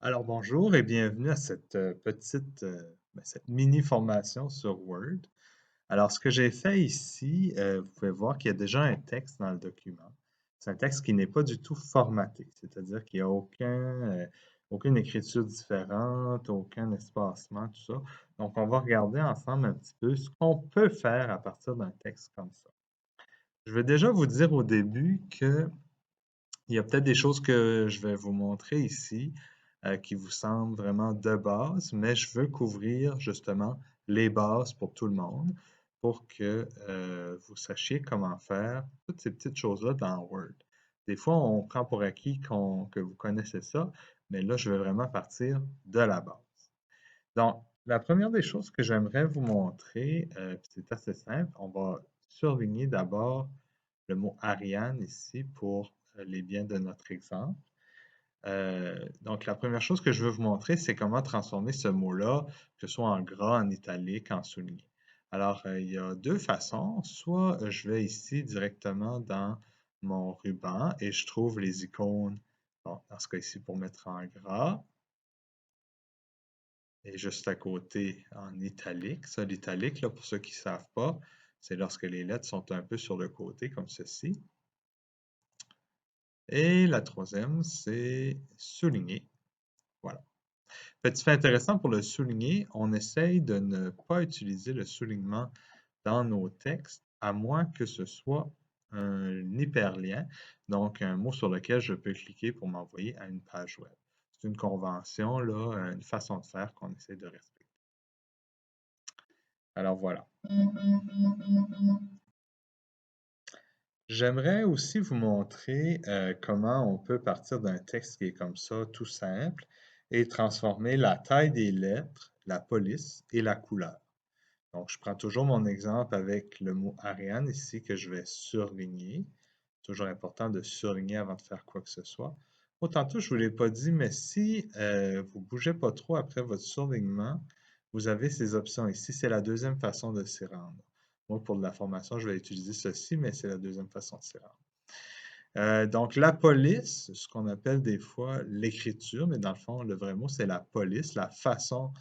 Alors bonjour et bienvenue à cette cette mini formation sur Word. Alors ce que j'ai fait ici, vous pouvez voir qu'il y a déjà un texte dans le document. C'est un texte qui n'est pas du tout formaté, c'est-à-dire qu'il n'y a aucune écriture différente, aucun espacement, tout ça. Donc on va regarder ensemble un petit peu ce qu'on peut faire à partir d'un texte comme ça. Je vais déjà vous dire au début que il y a peut-être des choses que je vais vous montrer ici qui vous semblent vraiment de base, mais je veux couvrir justement les bases pour tout le monde pour que vous sachiez comment faire toutes ces petites choses-là dans Word. Des fois, on prend pour acquis que vous connaissez ça, mais là, je vais vraiment partir de la base. Donc, la première des choses que j'aimerais vous montrer, puis c'est assez simple, on va surligner d'abord le mot Ariane ici pour les biens de notre exemple. Donc, la première chose que je veux vous montrer, c'est comment transformer ce mot-là, que ce soit en gras, en italique, en souligné. Alors, il y a deux façons. Soit je vais ici directement dans mon ruban et je trouve les icônes, bon, dans ce cas ici pour mettre en gras, et juste à côté en italique. Ça, l'italique, là, pour ceux qui ne savent pas, c'est lorsque les lettres sont un peu sur le côté, comme ceci. Et la troisième, c'est souligner. Voilà. Petit fait intéressant pour le souligner, on essaye de ne pas utiliser le soulignement dans nos textes, à moins que ce soit un hyperlien, donc un mot sur lequel je peux cliquer pour m'envoyer à une page web. C'est une convention, là, une façon de faire qu'on essaie de respecter. Alors voilà. J'aimerais aussi vous montrer comment on peut partir d'un texte qui est comme ça, tout simple, et transformer la taille des lettres, la police et la couleur. Donc, je prends toujours mon exemple avec le mot Ariane ici que je vais surligner. Toujours important de surligner avant de faire quoi que ce soit. Tantôt, je ne vous l'ai pas dit, mais si vous ne bougez pas trop après votre surlignement, vous avez ces options ici. C'est la deuxième façon de s'y rendre. Moi, pour de la formation, je vais utiliser ceci, mais c'est la deuxième façon de s'y rendre. Donc, la police, ce qu'on appelle des fois l'écriture, mais dans le fond, le vrai mot, c'est la police, la façon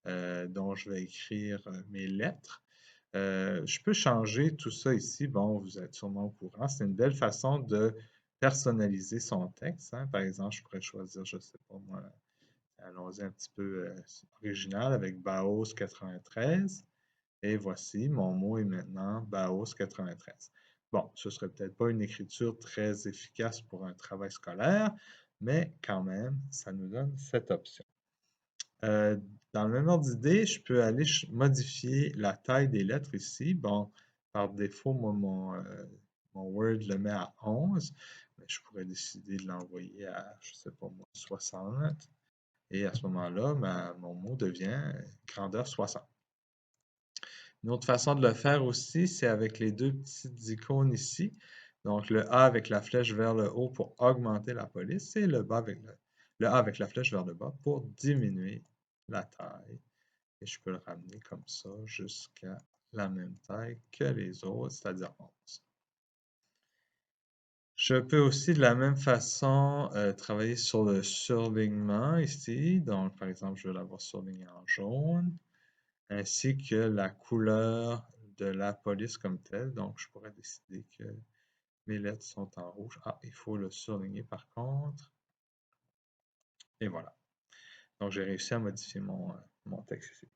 dont je vais écrire mes lettres. Je peux changer tout ça ici. Bon, vous êtes sûrement au courant. C'est une belle façon de personnaliser son texte, hein. Par exemple, je pourrais choisir, je ne sais pas moi, allons-y un petit peu original avec Baos 93. Et voici, mon mot est maintenant Baos 93. Bon, ce ne serait peut-être pas une écriture très efficace pour un travail scolaire, mais quand même, ça nous donne cette option. Euh, dans le même ordre d'idée, je peux aller modifier la taille des lettres ici. Bon, par défaut, moi, mon Word le met à 11, mais je pourrais décider de l'envoyer à, je ne sais pas moi, 60. Et à ce moment-là, mon mot devient grandeur 60. Une autre façon de le faire aussi, c'est avec les deux petites icônes ici. Donc, le A avec la flèche vers le haut pour augmenter la police et le A avec la flèche vers le bas pour diminuer la taille. Et je peux le ramener comme ça jusqu'à la même taille que les autres, c'est-à-dire 11. Je peux aussi de la même façon travailler sur le surlignement ici. Donc, par exemple, je vais l'avoir surligné en jaune, ainsi que la couleur de la police comme telle. Donc, je pourrais décider que mes lettres sont en rouge. Ah, il faut le surligner par contre. Et voilà. Donc, j'ai réussi à modifier mon texte ici.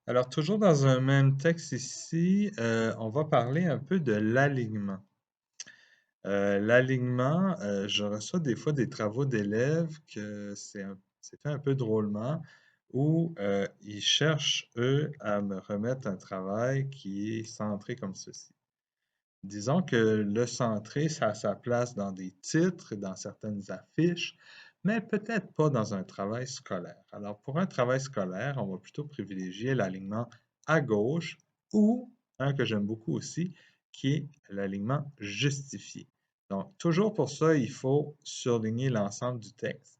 Alors, toujours dans un même texte ici, on va parler un peu de l'alignement. L'alignement, je reçois des fois des travaux d'élèves que c'est fait un peu drôlement, où ils cherchent, eux, à me remettre un travail qui est centré comme ceci. Disons que le centré, ça a sa place dans des titres, dans certaines affiches, mais peut-être pas dans un travail scolaire. Alors, pour un travail scolaire, on va plutôt privilégier l'alignement à gauche ou un que j'aime beaucoup aussi, qui est l'alignement justifié. Donc, toujours pour ça, il faut surligner l'ensemble du texte.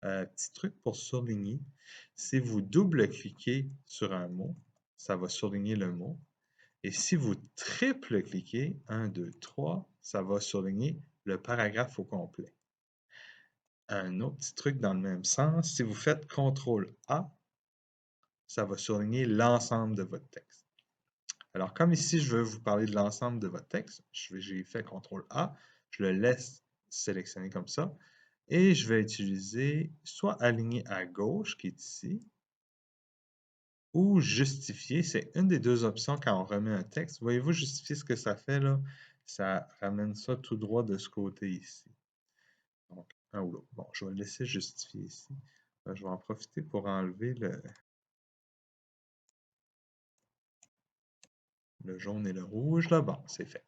Petit truc pour surligner, si vous double-cliquez sur un mot, ça va surligner le mot. Et si vous triple-cliquez, 1, 2, 3, ça va surligner le paragraphe au complet. Un autre petit truc dans le même sens, si vous faites CTRL-A, ça va surligner l'ensemble de votre texte. Alors, comme ici, je veux vous parler de l'ensemble de votre texte, j'ai fait CTRL-A, je le laisse sélectionner comme ça, et je vais utiliser soit aligner à gauche, qui est ici, ou justifier. C'est une des deux options quand on remet un texte. Voyez-vous justifier ce que ça fait là? Ça ramène ça tout droit de ce côté ici. Donc, un ou l'autre. Bon, je vais laisser justifier ici. Je vais en profiter pour enlever le jaune et le rouge. Là, bon, c'est fait.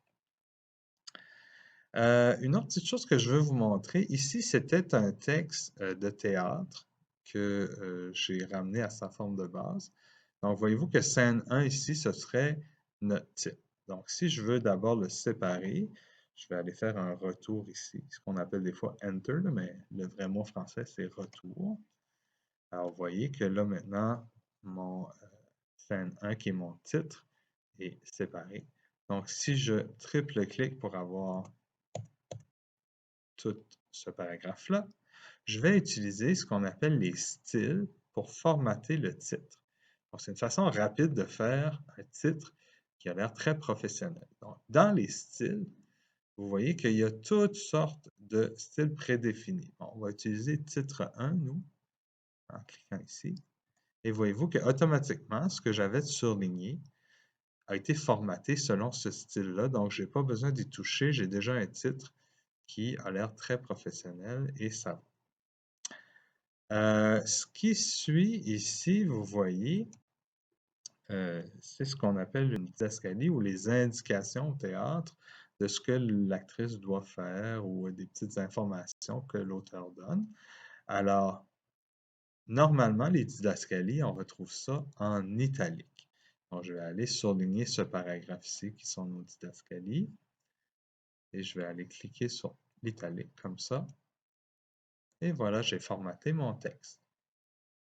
Une autre petite chose que je veux vous montrer, ici, c'était un texte de théâtre que j'ai ramené à sa forme de base. Donc, voyez-vous que scène 1 ici, ce serait notre titre. Donc, si je veux d'abord le séparer, je vais aller faire un retour ici, ce qu'on appelle des fois Enter, mais le vrai mot français, c'est retour. Alors, vous voyez que là, maintenant, mon scène 1, qui est mon titre, est séparé. Donc, si je triple-clique pour avoir tout ce paragraphe-là, je vais utiliser ce qu'on appelle les styles pour formater le titre. Donc, c'est une façon rapide de faire un titre qui a l'air très professionnel. Donc, dans les styles, vous voyez qu'il y a toutes sortes de styles prédéfinis. Bon, on va utiliser titre 1, nous, en cliquant ici. Et voyez-vous qu'automatiquement, ce que j'avais surligné a été formaté selon ce style-là. Donc, je n'ai pas besoin d'y toucher. J'ai déjà un titre qui a l'air très professionnel et ça va. Ce qui suit ici, vous voyez, c'est ce qu'on appelle une didascalie ou les indications au théâtre de ce que l'actrice doit faire ou des petites informations que l'auteur donne. Alors, normalement, les didascalies, on retrouve ça en italique. Donc, je vais aller surligner ce paragraphe ici qui sont nos didascalies et je vais aller cliquer sur l'italique comme ça. Et voilà, j'ai formaté mon texte.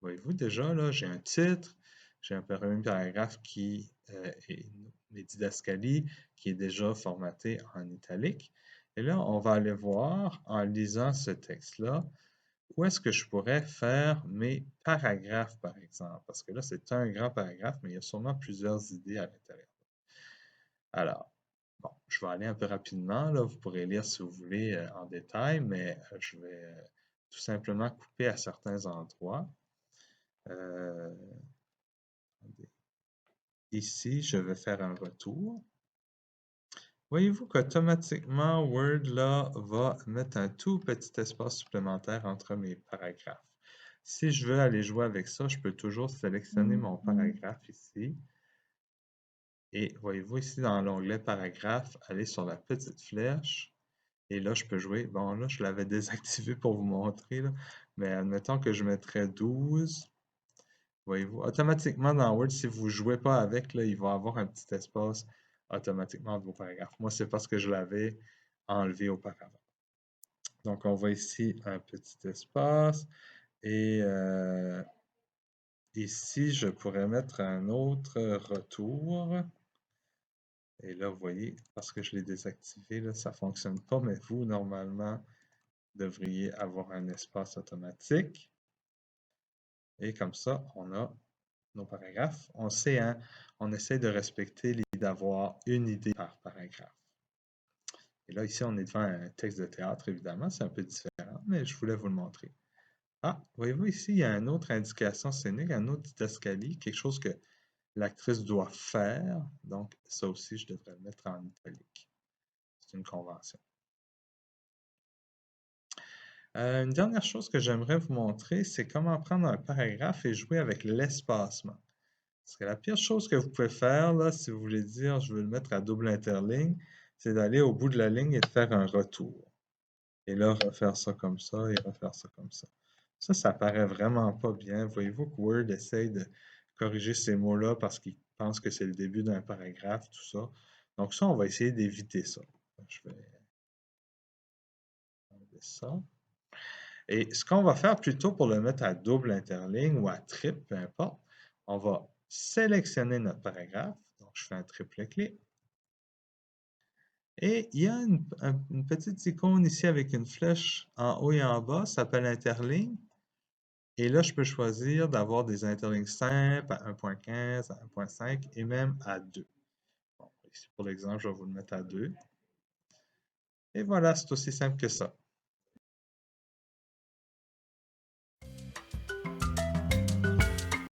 Voyez-vous déjà, là, j'ai un titre, j'ai un premier paragraphe qui est les didascalies, qui est déjà formaté en italique. Et là, on va aller voir, en lisant ce texte-là, où est-ce que je pourrais faire mes paragraphes, par exemple. Parce que là, c'est un grand paragraphe, mais il y a sûrement plusieurs idées à l'intérieur. Alors, bon, je vais aller un peu rapidement, là, vous pourrez lire si vous voulez en détail, mais je vais tout simplement couper à certains endroits. Ici, je vais faire un retour. Voyez-vous qu'automatiquement, Word là, va mettre un tout petit espace supplémentaire entre mes paragraphes. Si je veux aller jouer avec ça, je peux toujours sélectionner mon paragraphe ici. Et voyez-vous ici dans l'onglet paragraphe, aller sur la petite flèche. Et là, je peux jouer. Bon, là, je l'avais désactivé pour vous montrer, là, mais admettons que je mettrais 12. Voyez-vous, automatiquement dans Word, si vous ne jouez pas avec, là, il va avoir un petit espace automatiquement entre vos paragraphes. Moi, c'est parce que je l'avais enlevé auparavant. Donc, on voit ici un petit espace. Et ici, je pourrais mettre un autre retour. Et là, vous voyez, parce que je l'ai désactivé, là, ça ne fonctionne pas, mais vous, normalement, devriez avoir un espace automatique. Et comme ça, on a nos paragraphes. On sait, hein, on essaie de respecter l'idée d'avoir une idée par paragraphe. Et là, ici, on est devant un texte de théâtre, évidemment, c'est un peu différent, mais je voulais vous le montrer. Ah, voyez-vous ici, il y a une autre indication scénique, un autre didascalie, quelque chose que l'actrice doit faire. Donc, ça aussi, je devrais le mettre en italique. C'est une convention. Une dernière chose que j'aimerais vous montrer, c'est comment prendre un paragraphe et jouer avec l'espacement. Parce que la pire chose que vous pouvez faire, là, si vous voulez dire je veux le mettre à double interligne, c'est d'aller au bout de la ligne et de faire un retour. Et là, refaire ça comme ça et refaire ça comme ça. Ça paraît vraiment pas bien. Voyez-vous que Word essaye de corriger ces mots-là parce qu'il pense que c'est le début d'un paragraphe, tout ça. Donc ça, on va essayer d'éviter ça. Je vais enlever ça. Et ce qu'on va faire plutôt pour le mettre à double interligne ou à triple, peu importe, on va sélectionner notre paragraphe. Donc, je fais un triple clic. Et il y a une petite icône ici avec une flèche en haut et en bas, ça s'appelle Interligne. Et là, je peux choisir d'avoir des interlignes simples à 1.15, à 1.5 et même à 2. Bon, ici, pour l'exemple, je vais vous le mettre à 2. Et voilà, c'est aussi simple que ça.